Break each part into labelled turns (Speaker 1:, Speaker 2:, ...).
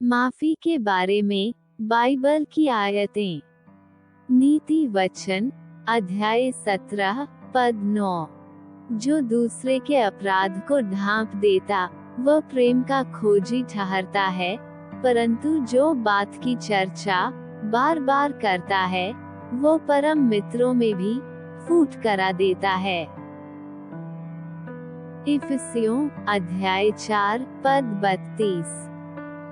Speaker 1: माफी के बारे में बाइबल की आयतें। नीति वचन अध्याय 17 पद 9। जो दूसरे के अपराध को ढांप देता वह प्रेम का खोजी ठहरता है, परंतु जो बात की चर्चा बार बार करता है वो परम मित्रों में भी फूट करा देता है। इफिसियों अध्याय 4 पद 32।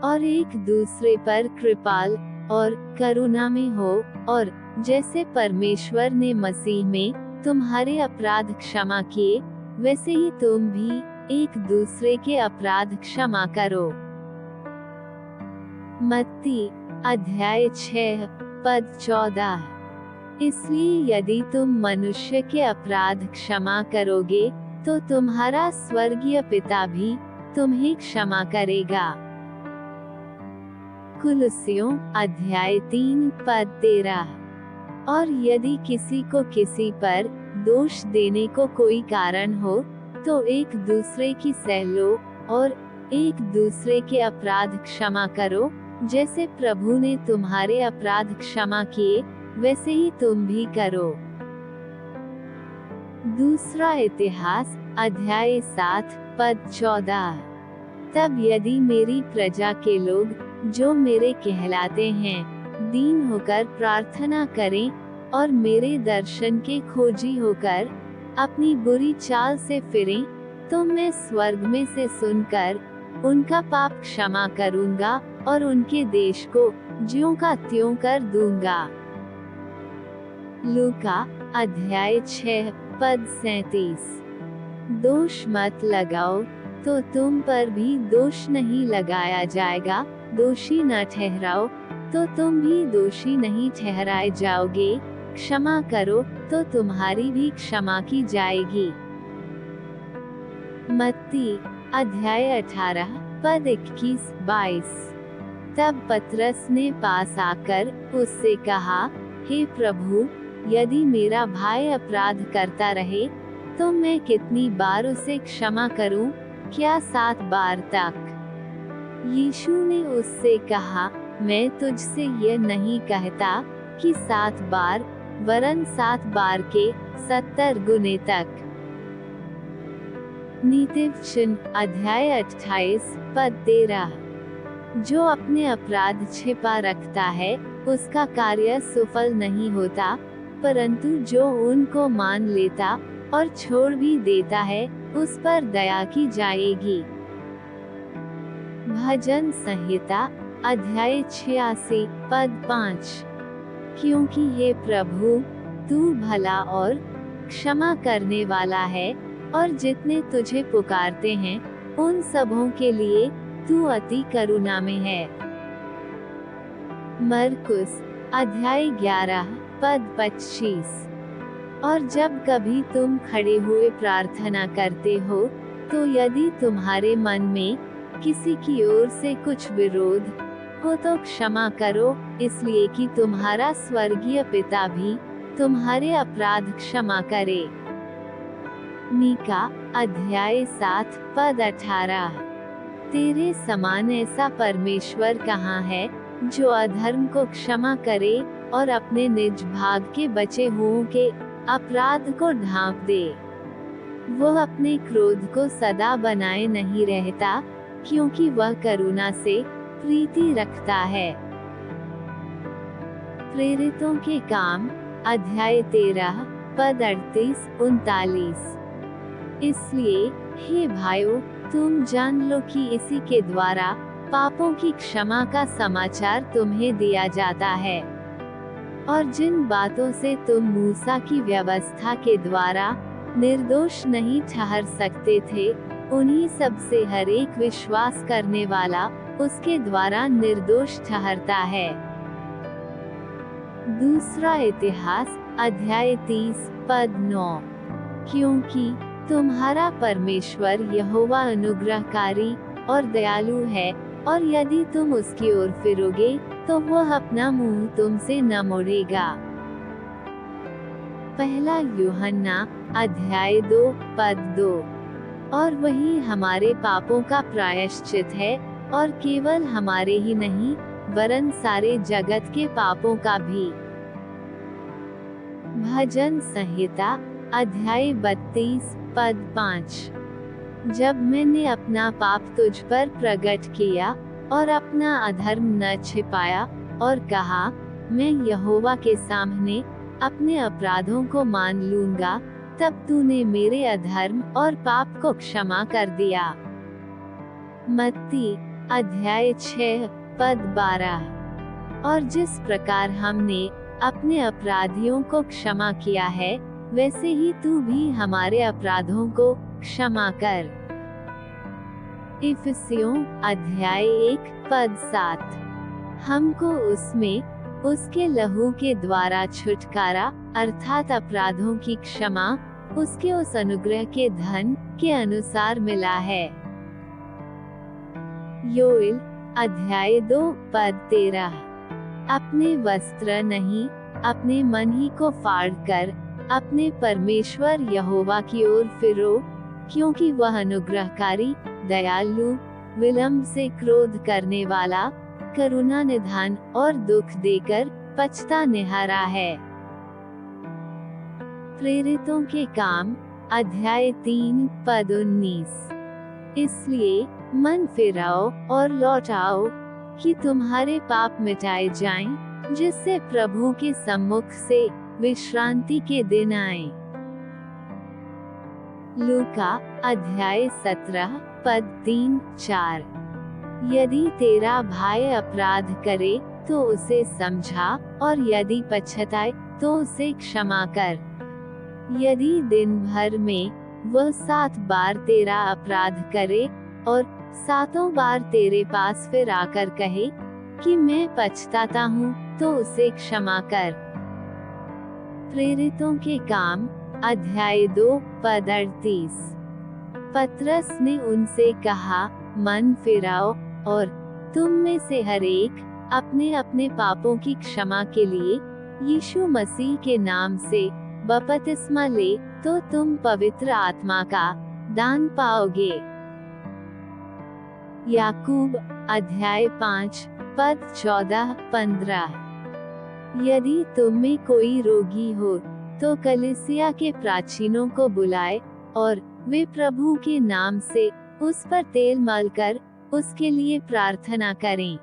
Speaker 1: और एक दूसरे पर कृपाल और करुणा में हो, और जैसे परमेश्वर ने मसीह में तुम्हारे अपराध क्षमा किए, वैसे ही तुम भी एक दूसरे के अपराध क्षमा करो। मत्ती अध्याय 6 पद 14। इसलिए यदि तुम मनुष्य के अपराध क्षमा करोगे तो तुम्हारा स्वर्गीय पिता भी तुम्हें क्षमा करेगा। कुलुस्सियों अध्याय 3 पद 13। और यदि किसी को किसी पर दोष देने को कोई कारण हो तो एक दूसरे की सह लो, और एक दूसरे के अपराध क्षमा करो। जैसे प्रभु ने तुम्हारे अपराध क्षमा किए, वैसे ही तुम भी करो। दूसरा इतिहास अध्याय 7 पद 14। तब यदि मेरी प्रजा के लोग जो मेरे कहलाते हैं दीन होकर प्रार्थना करें और मेरे दर्शन के खोजी होकर अपनी बुरी चाल से फिरें, तो मैं स्वर्ग में से सुनकर उनका पाप क्षमा करूंगा और उनके देश को ज्यों का त्यों कर दूंगा। लूका अध्याय 6 पद 37। दोष मत लगाओ तो तुम पर भी दोष नहीं लगाया जाएगा, दोषी न ठहराओ तो तुम भी दोषी नहीं ठहराए जाओगे, क्षमा करो तो तुम्हारी भी क्षमा की जाएगी। मत्ती अध्याय 18 पद 21-22। तब पतरस ने पास आकर उससे कहा, हे प्रभु, यदि मेरा भाई अपराध करता रहे तो मैं कितनी बार उसे क्षमा करूं? क्या 7 बार तक? यीशु ने उससे कहा, मैं तुझसे यह नहीं कहता कि 7 बार, वरन 7 बार के 70 गुने तक। नीति वचन अध्याय 28 पद 13। जो अपने अपराध छिपा रखता है उसका कार्य सफल नहीं होता, परंतु जो उनको मान लेता और छोड़ भी देता है उस पर दया की जाएगी। भजन संहिता अध्याय 86 पद 5। क्योंकि ये प्रभु तू भला और क्षमा करने वाला है, और जितने तुझे पुकारते हैं उन सबों के लिए तू अति करुणा में है। मरकुस अध्याय 11 पद 25। और जब कभी तुम खड़े हुए प्रार्थना करते हो तो यदि तुम्हारे मन में किसी की ओर से कुछ विरोध हो तो क्षमा करो, इसलिए कि तुम्हारा स्वर्गीय पिता भी तुम्हारे अपराध क्षमा करे। मीका अध्याय 7 पद 18। तेरे समान ऐसा परमेश्वर कहाँ है जो अधर्म को क्षमा करे और अपने निज भाग के बचे हुओं के अपराध को ढांप दे। वह अपने क्रोध को सदा बनाए नहीं रहता, क्योंकि वह करुणा से प्रीति रखता है। प्रेरितों के काम अध्याय 13 पद 38-39। इसलिए हे भाइयों, तुम जान लो कि इसी के द्वारा पापों की क्षमा का समाचार तुम्हें दिया जाता है, और जिन बातों से तुम मूसा की व्यवस्था के द्वारा निर्दोष नहीं ठहर सकते थे, उन्हीं सब से हर एक विश्वास करने वाला उसके द्वारा निर्दोष ठहरता है। दूसरा इतिहास अध्याय 30 पद 9। क्योंकि तुम्हारा परमेश्वर यहोवा अनुग्रहकारी और दयालु है, और यदि तुम उसकी ओर फिरोगे तो वह अपना मुंह तुमसे न मोड़ेगा। पहला यूहन्ना अध्याय 2 पद 2। और वही हमारे पापों का प्रायश्चित है, और केवल हमारे ही नहीं वरन सारे जगत के पापों का भी। भजन संहिता अध्याय 32 पद 5। जब मैंने अपना पाप तुझ पर प्रकट किया और अपना अधर्म न छिपाया और कहा मैं यहोवा के सामने अपने अपराधों को मान लूंगा, तब तूने मेरे अधर्म और पाप को क्षमा कर दिया। मत्ती अध्याय 6 पद 12। और जिस प्रकार हमने अपने अपराधियों को क्षमा किया है, वैसे ही तू भी हमारे अपराधों को क्षमा कर। इफिसियों अध्याय 1 पद 7। हमको उसमें उसके लहू के द्वारा छुटकारा अर्थात अपराधों की क्षमा उसके उस अनुग्रह के धन के अनुसार मिला है। योएल अध्याय 2 पद 13। अपने वस्त्र नहीं अपने मन ही को फाड़ कर अपने परमेश्वर यहोवा की ओर फिरो, क्योंकि वह अनुग्रहकारी, दयालु, विलंब से क्रोध करने वाला, करुणा निधान और दुख देकर पछता निहारा है। प्रेरितों के काम अध्याय 3 पद 19। इसलिए मन फिराओ और लौट आओ कि तुम्हारे पाप मिटाए जाएं, जिससे प्रभु के सम्मुख से विश्रांति के दिन आए। लूका अध्याय 17 पद 3-4। यदि तेरा भाई अपराध करे तो उसे समझा, और यदि पछताए तो उसे क्षमा कर। यदि दिन भर में वह 7 बार तेरा अपराध करे और 7 बार तेरे पास फिर आकर कहे कि मैं पछताता हूँ, तो उसे क्षमा कर। प्रेरितों के काम अध्याय 2 पद 38। पतरस ने उनसे कहा, मन फिराओ और तुम में से हर एक अपने अपने पापों की क्षमा के लिए यीशु मसीह के नाम से बपतिस्मा ले, तो तुम पवित्र आत्मा का दान पाओगे। याकूब अध्याय 5 पद 14-15। यदि तुम में कोई रोगी हो तो कलीसिया के प्राचीनों को बुलाए, और वे प्रभु के नाम से उस पर तेल मलकर उसके लिए प्रार्थना करें।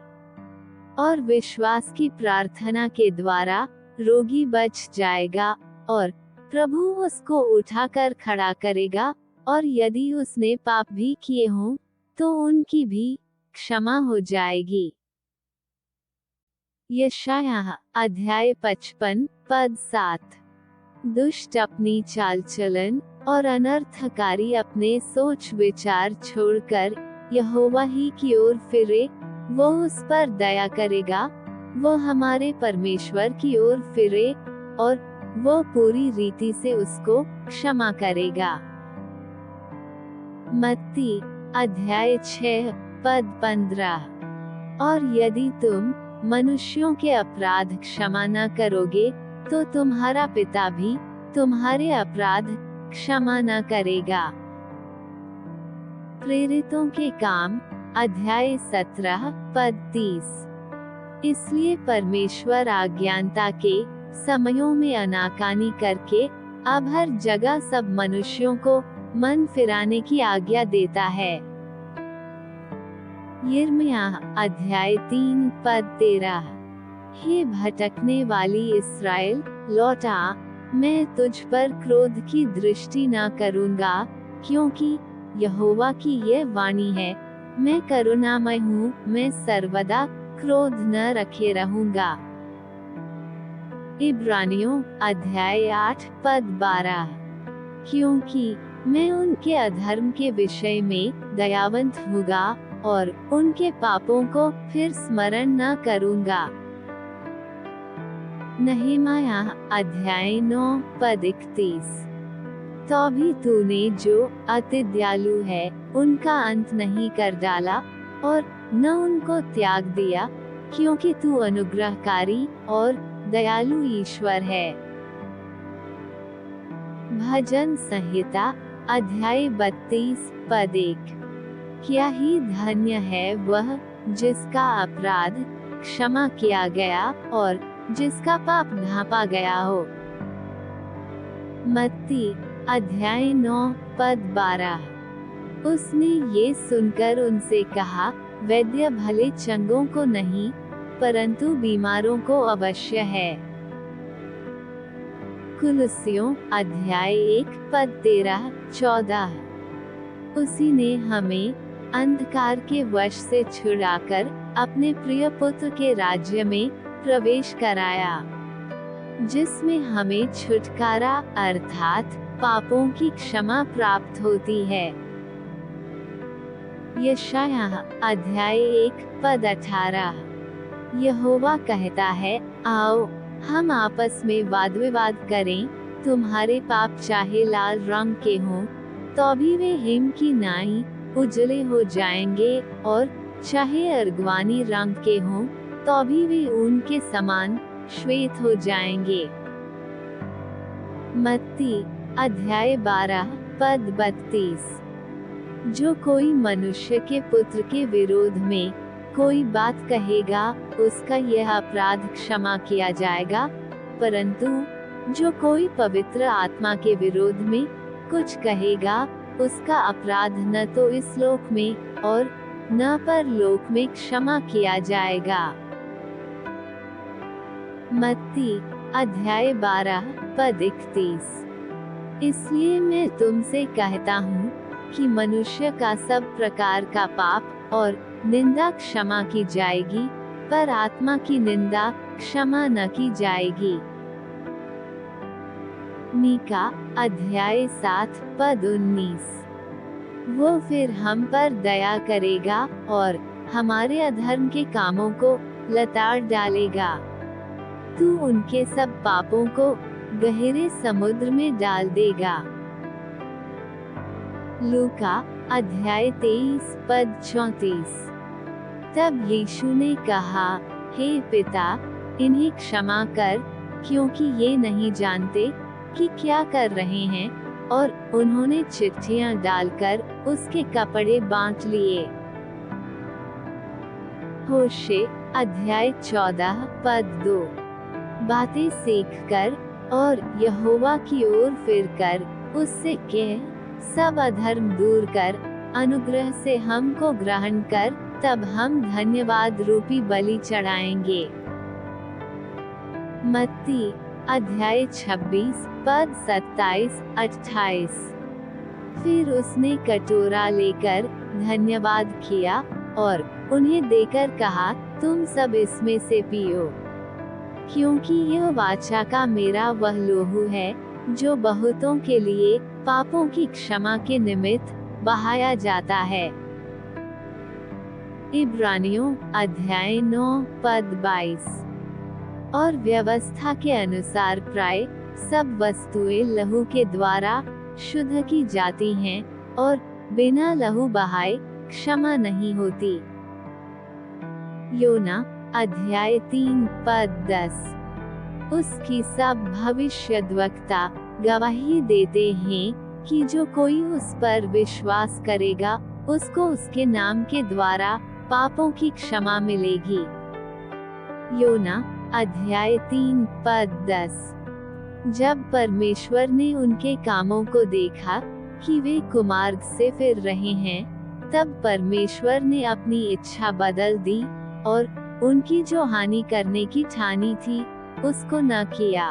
Speaker 1: और विश्वास की प्रार्थना के द्वारा रोगी बच जाएगा और प्रभु उसको उठाकर खड़ा करेगा, और यदि उसने पाप भी किए हों तो उनकी भी क्षमा हो जाएगी। यशायाह अध्याय 55 पद 7। दुष्ट अपनी चाल चलन और अनर्थकारी अपने सोच विचार छोड़कर यहोवा ही की ओर फिरे, वो उस पर दया करेगा। वो हमारे परमेश्वर की ओर फिरे और वो पूरी रीति से उसको क्षमा करेगा। मत्ती अध्याय 6 पद 15। और यदि तुम मनुष्यों के अपराध क्षमा न करोगे, तो तुम्हारा पिता भी तुम्हारे अपराध क्षमा न करेगा। प्रेरितों के काम अध्याय 17 पद 30। इसलिए परमेश्वर अज्ञानता के समयों में अनाकानी करके अब हर जगह सब मनुष्यों को मन फिराने की आज्ञा देता है। यिर्मयाह अध्याय 3 पद 13। हे भटकने वाली इस्राएल, लौट आ, मैं तुझ पर क्रोध की दृष्टि न करूंगा, क्योंकि यहोवा की यह वाणी है, मैं करुणामय हूँ, मैं सर्वदा क्रोध न रखे रहूंगा। इब्रानियों अध्याय 8 पद 12। क्योंकि मैं उनके अधर्म के विषय में दयावंत होगा और उनके पापों को फिर स्मरण न करूंगा। नहमीया अध्याय 9 पद 31। तो भी तूने जो अति दयालु है उनका अंत नहीं कर डाला और न उनको त्याग दिया, क्योंकि तू अनुग्रहकारी और दयालु ईश्वर है। भजन संहिता अध्याय 32 पद 1। क्या ही धन्य है वह जिसका अपराध क्षमा किया गया और जिसका पाप ढांपा गया हो। मत्ती अध्याय 9 पद 12। उसने ये सुनकर उनसे कहा, वैद्य भले चंगों को नहीं परंतु बीमारों को अवश्य है। कुलुस्सियों अध्याय 1 पद 13-14। उसी ने हमें अंधकार के वश से छुड़ाकर अपने प्रिय पुत्र के राज्य में प्रवेश कराया, जिसमें हमें छुटकारा अर्थात पापों की क्षमा प्राप्त होती है। यशायाह अध्याय 1 पद 18। यहोवा कहता है, आओ हम आपस में वाद विवाद करें, तुम्हारे पाप चाहे लाल रंग के हों तो भी वे हिम की नाई उजले हो जाएंगे, और चाहे अर्गवानी रंग के हों तो भी वे ऊन के समान श्वेत हो जाएंगे। मत्ती अध्याय 12 पद 32। जो कोई मनुष्य के पुत्र के विरोध में कोई बात कहेगा, उसका यह अपराध क्षमा किया जाएगा, परंतु जो कोई पवित्र आत्मा के विरोध में कुछ कहेगा, उसका अपराध न तो इस लोक में और न परलोक में क्षमा किया जाएगा। मत्ती अध्याय 12 पद 31। इसलिए मैं तुमसे कहता हूँ कि मनुष्य का सब प्रकार का पाप और निंदा क्षमा की जाएगी, पर आत्मा की निंदा क्षमा न की जाएगी। मीका अध्याय 7 पद 19। वो फिर हम पर दया करेगा और हमारे अधर्म के कामों को लताड़ डालेगा। तू उनके सब पापों को गहरे समुद्र में डाल देगा। लूका अध्याय 23 पद 34। तब यीशु ने कहा, हे पिता, इन्हें क्षमा कर, क्योंकि ये नहीं जानते कि क्या कर रहे हैं। और उन्होंने चिट्ठियां डालकर उसके कपड़े बांट लिए। होशे अध्याय 14 पद 2। बातें सीख कर और यहोवा की ओर फिरकर उससे कह, सब अधर्म दूर कर अनुग्रह से हमको ग्रहण कर, तब हम धन्यवाद रूपी बलि चढ़ाएंगे। मत्ती अध्याय 26 पद 27-28। फिर उसने कटोरा लेकर धन्यवाद किया और उन्हें देकर कहा, तुम सब इसमें से पियो, क्योंकि यह वाचा का मेरा वह लोहू है जो बहुतों के लिए पापों की क्षमा के निमित्त बहाया जाता है। इब्रानियों अध्याय 9 पद 22। और व्यवस्था के अनुसार प्राय सब वस्तुएं लहू के द्वारा शुद्ध की जाती हैं, और बिना लहू बहाए क्षमा नहीं होती। योना अध्याय 3 पद 10। उसकी सब भविष्यद्वक्ता गवाही देते हैं कि जो कोई उस पर विश्वास करेगा, उसको उसके नाम के द्वारा पापों की क्षमा मिलेगी। योना अध्याय 3 पद 10। जब परमेश्वर ने उनके कामों को देखा कि वे कुमार्ग से फिर रहे हैं, तब परमेश्वर ने अपनी इच्छा बदल दी और उनकी जो हानि करने की ठानी थी उसको न किया।